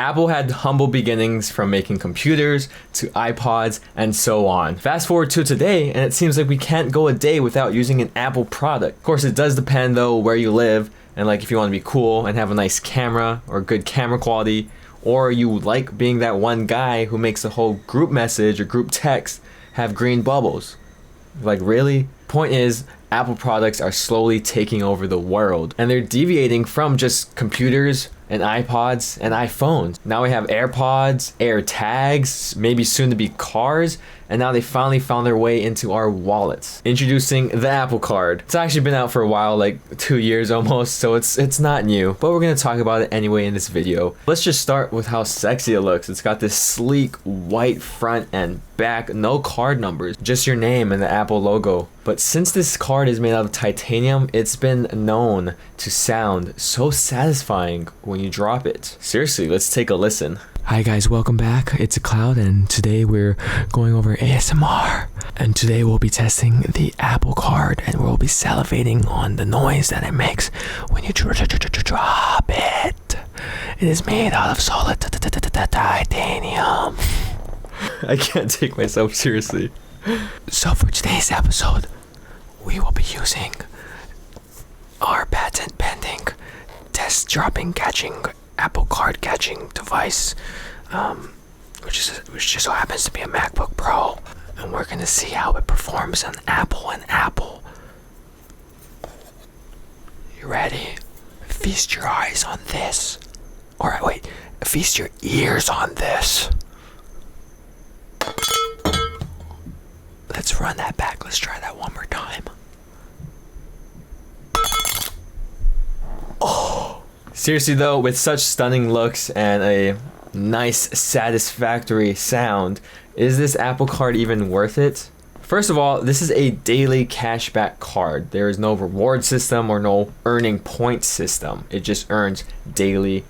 Apple had humble beginnings from making computers to iPods and so on. Fast forward to today, and it seems like we can't go a day without using an Apple product. Of course, it does depend though where you live, and like if you want to be cool and have a nice camera or good camera quality, or you like being that one guy who makes the whole group message or group text have green bubbles. Like, really? Point is, Apple products are slowly taking over the world, and they're deviating from just computers and iPods and iPhones. Now we have AirPods, AirTags, maybe soon to be cars, and now they finally found their way into our wallets. Introducing the Apple Card. It's actually been out for a while, like 2 years almost, so it's not new, but we're gonna talk about it anyway in this video. Let's just start with how sexy it looks. It's got this sleek white front and back, no card numbers, just your name and the Apple logo. But since this card is made out of titanium, it's been known to sound so satisfying when you drop it. Seriously, let's take a listen. Hi guys, welcome back. It's Cloud, and today we're going over ASMR. And today we'll be testing the Apple Card, and we'll be salivating on the noise that it makes when you drop it. It is made out of solid titanium. I can't take myself seriously. So for today's episode, we will be using our patent pending test dropping catching Apple Card catching device, which just so happens to be a MacBook Pro, and we're gonna see how it performs on Apple and Apple. You ready? Feast your eyes on this. Or wait, feast your ears on this. Let's run that back. Let's try that one more time. Oh! Seriously though, with such stunning looks and a nice, satisfactory sound, is this Apple Card even worth it? First of all, this is a daily cashback card. There is no reward system or no earning point system. It just earns daily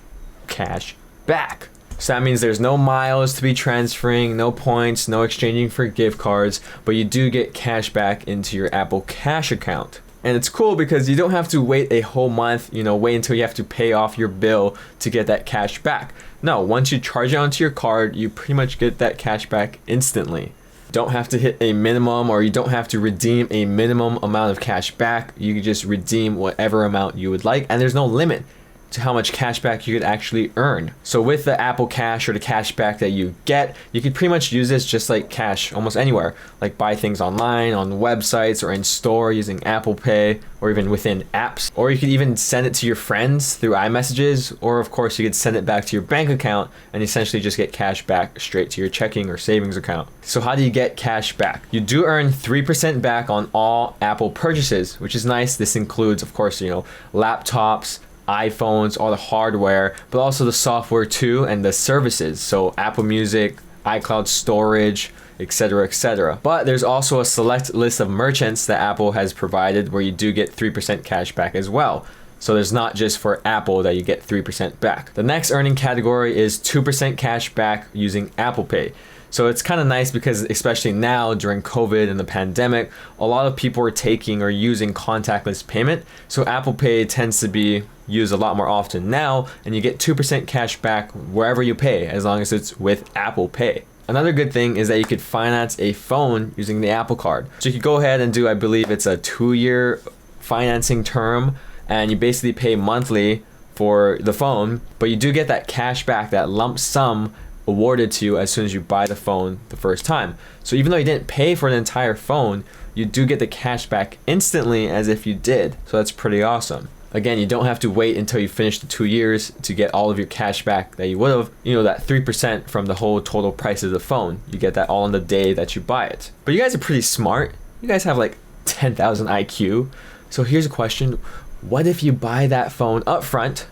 cash back. So that means there's no miles to be transferring, no points, no exchanging for gift cards, but you do get cash back into your Apple Cash account. And it's cool because you don't have to wait a whole month, wait until you have to pay off your bill to get that cash back. No, once you charge it onto your card, you pretty much get that cash back instantly. Don't have to hit a minimum, or you don't have to redeem a minimum amount of cash back. You can just redeem whatever amount you would like, and there's no limit to how much cash back you could actually earn. So with the Apple Cash or the cash back that you get, you could pretty much use this just like cash almost anywhere, like buy things online, on websites, or in store using Apple Pay, or even within apps. Or you could even send it to your friends through iMessages, or of course you could send it back to your bank account and essentially just get cash back straight to your checking or savings account. So how do you get cash back? You do earn 3% back on all Apple purchases, which is nice. This includes, of course, laptops, iPhones, all the hardware, but also the software too, and the services, so Apple Music, iCloud storage, etc., etc. But there's also a select list of merchants that Apple has provided where you do get 3% cash back as well. So there's not just for Apple that you get 3% back. The next earning category is 2% cash back using Apple Pay. So it's kind of nice because especially now during COVID and the pandemic, a lot of people are taking or using contactless payment. So Apple Pay tends to be used a lot more often now, and you get 2% cash back wherever you pay, as long as it's with Apple Pay. Another good thing is that you could finance a phone using the Apple Card. So you could go ahead and do, I believe it's a 2-year financing term, and you basically pay monthly for the phone, but you do get that cash back, that lump sum awarded to you as soon as you buy the phone the first time. So even though you didn't pay for an entire phone, you do get the cash back instantly as if you did. So that's pretty awesome. Again, you don't have to wait until you finish the 2 years to get all of your cash back that you would have, that 3% from the whole total price of the phone. You get that all on the day that you buy it. But you guys are pretty smart. You guys have like 10,000 IQ. So here's a question. What if you buy that phone up front?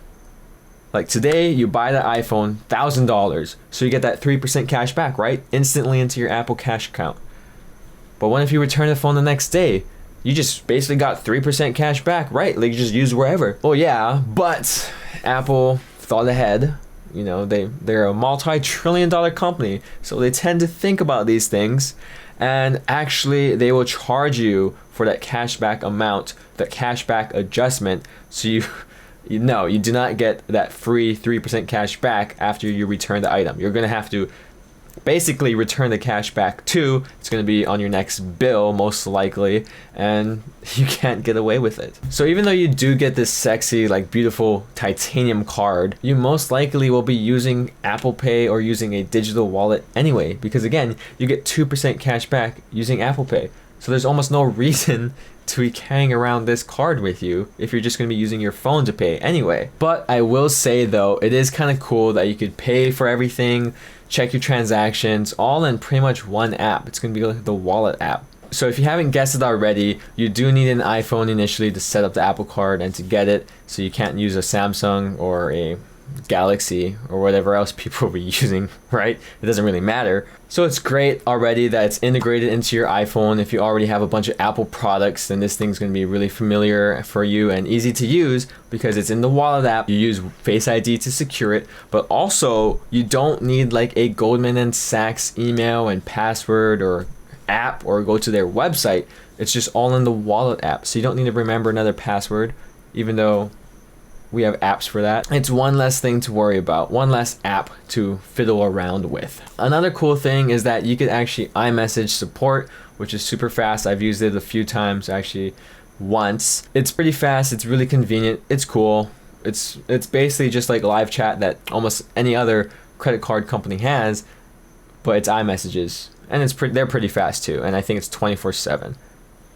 Like today, you buy the iPhone, $1,000. So you get that 3% cash back, right? Instantly into your Apple Cash account. But what if you return the phone the next day? You just basically got 3% cash back, right? Like you just use wherever. Well, yeah, but Apple thought ahead. They're a multi-trillion-dollar company, so they tend to think about these things. And actually, they will charge you for that cashback amount, that cashback adjustment. So No, you do not get that free 3% cash back after you return the item. You're going to have to basically return the cash back too. It's going to be on your next bill most likely, and you can't get away with it. So even though you do get this sexy, like beautiful titanium card, you most likely will be using Apple Pay or using a digital wallet anyway, because again, you get 2% cash back using Apple Pay. So there's almost no reason to be carrying around this card with you if you're just going to be using your phone to pay anyway. But I will say though, it is kind of cool that you could pay for everything, check your transactions, all in pretty much one app. It's going to be like the wallet app. So if you haven't guessed it already, you do need an iPhone initially to set up the Apple Card and to get it. So you can't use a Samsung or a Galaxy or whatever else people will be using, right? It doesn't really matter. So it's great already that it's integrated into your iPhone. If you already have a bunch of Apple products, then this thing's going to be really familiar for you and easy to use because it's in the wallet app. You use Face ID to secure it, but also you don't need like a Goldman & Sachs email and password or app or go to their website. It's just all in the wallet app. So you don't need to remember another password, even though we have apps for that. It's one less thing to worry about, one less app to fiddle around with. Another cool thing is that you could actually iMessage support, which is super fast. I've used it a few times, actually once. It's pretty fast, it's really convenient, it's cool. It's basically just like live chat that almost any other credit card company has, but it's iMessages. And they're pretty fast too, and I think it's 24/7.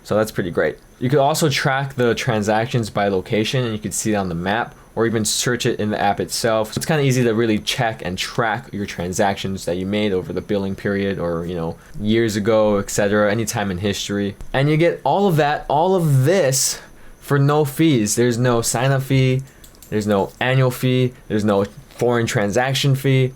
So that's pretty great. You could also track the transactions by location, and you could see it on the map or even search it in the app itself. So it's kind of easy to really check and track your transactions that you made over the billing period or, years ago, etc., anytime in history. And you get all of that, all of this for no fees. There's no sign-up fee, there's no annual fee, there's no foreign transaction fee.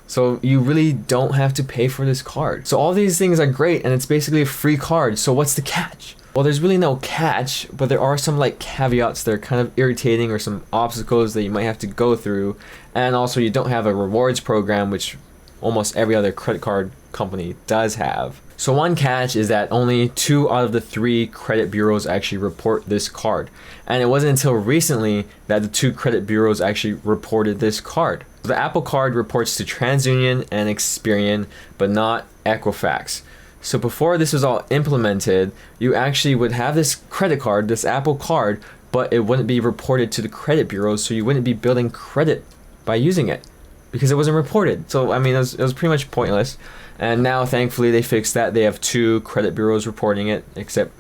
So you really don't have to pay for this card. So all these things are great, and it's basically a free card. So what's the catch? Well, there's really no catch, but there are some like caveats that are kind of irritating or some obstacles that you might have to go through. And also you don't have a rewards program, which almost every other credit card company does have. So one catch is that only 2 out of the 3 credit bureaus actually report this card. And it wasn't until recently that the 2 credit bureaus actually reported this card. The Apple Card reports to TransUnion and Experian, but not Equifax. So before this was all implemented, you actually would have this credit card, this Apple Card, but it wouldn't be reported to the credit bureaus, so you wouldn't be building credit by using it because it wasn't reported. So I mean, it was pretty much pointless. And now thankfully they fixed that. They have 2 credit bureaus reporting it, except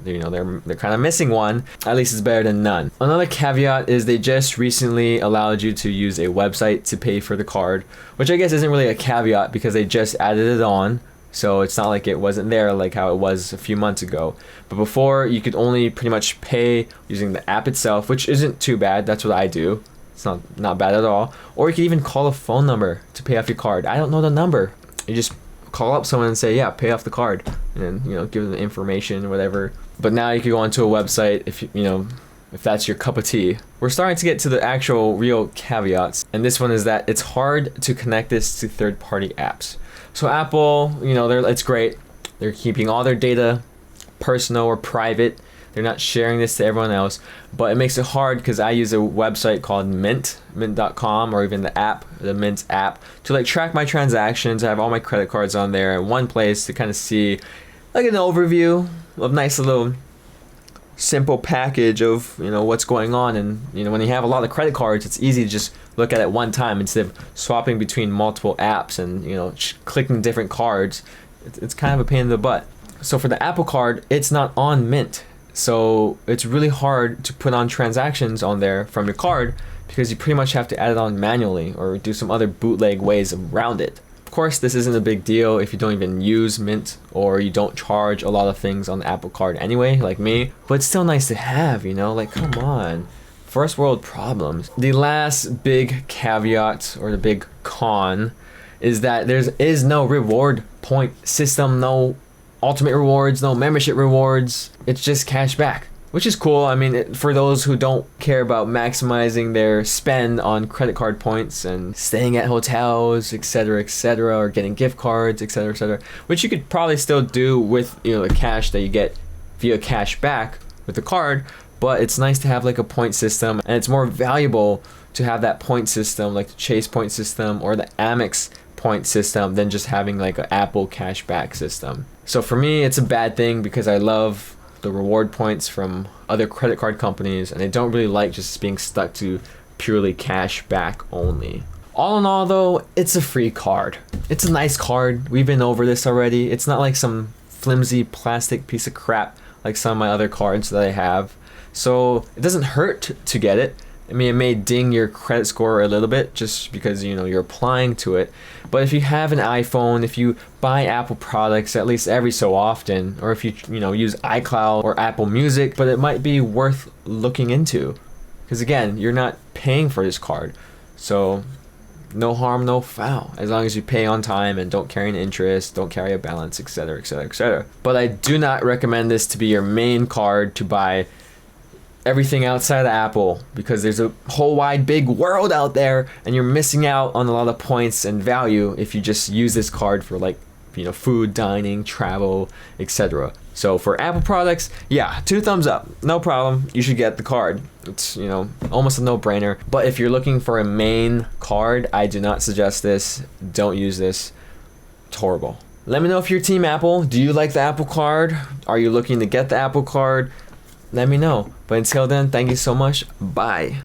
they're kind of missing one. At least it's better than none. Another caveat is they just recently allowed you to use a website to pay for the card, which I guess isn't really a caveat because they just added it on. So it's not like it wasn't there like how it was a few months ago. But before, you could only pretty much pay using the app itself, which isn't too bad. That's what I do. It's not bad at all. Or you could even call a phone number to pay off your card. I don't know the number. You just call up someone and say, yeah, pay off the card, and then give them the information or whatever. But now you can go onto a website if that's your cup of tea. We're starting to get to the actual real caveats, and this one is that it's hard to connect this to third-party apps. So Apple, it's great. They're keeping all their data personal or private. They're not sharing this to everyone else, but it makes it hard because I use a website called mint.com, or even the Mint app, to track my transactions. I have all my credit cards on there in one place to kind of see like an overview of nice little simple package of what's going on. And when you have a lot of credit cards, it's easy to just look at it one time instead of swapping between multiple apps and clicking different cards. It's kind of a pain in the butt. So for the Apple Card, it's not on Mint. So it's really hard to put on transactions on there from your card because you pretty much have to add it on manually or do some other bootleg ways around it. Of course, this isn't a big deal if you don't even use Mint or you don't charge a lot of things on the Apple Card anyway, like me. But it's still nice to have, come on. First world problems. The last big caveat or the big con is that there is no reward point system, no ultimate rewards, no membership rewards. It's just cash back, which is cool. I mean, for those who don't care about maximizing their spend on credit card points and staying at hotels, etc., or getting gift cards, etc., which you could probably still do with the cash that you get via cash back with the card. but it's nice to have like a point system, and it's more valuable to have that point system, like the Chase point system or the Amex point system, than just having like an Apple cashback system. So for me, it's a bad thing because I love the reward points from other credit card companies, and I don't really like just being stuck to purely cash back only. All in all though, it's a free card. It's a nice card. We've been over this already. It's not like some flimsy plastic piece of crap like some of my other cards that I have. So it doesn't hurt to get it. I mean, it may ding your credit score a little bit just because, you know, you're applying to it. But if you have an iPhone, if you buy Apple products at least every so often, or if you use iCloud or Apple Music, but it might be worth looking into. Because again, you're not paying for this card. So no harm, no foul, as long as you pay on time and don't carry an interest, don't carry a balance, etc., etc., etc. But I do not recommend this to be your main card to buy everything outside of Apple, because there's a whole wide big world out there, and you're missing out on a lot of points and value if you just use this card for like, you know, food, dining, travel, etc. So for Apple products, yeah, 2 thumbs up, no problem. You should get the card. It's, you know, almost a no-brainer. But if you're looking for a main card, I do not suggest this. Don't use this. It's horrible. Let me know if you're Team Apple. Do you like the Apple card? Are you looking to get the Apple card? Let me know. But until then, thank you so much. Bye.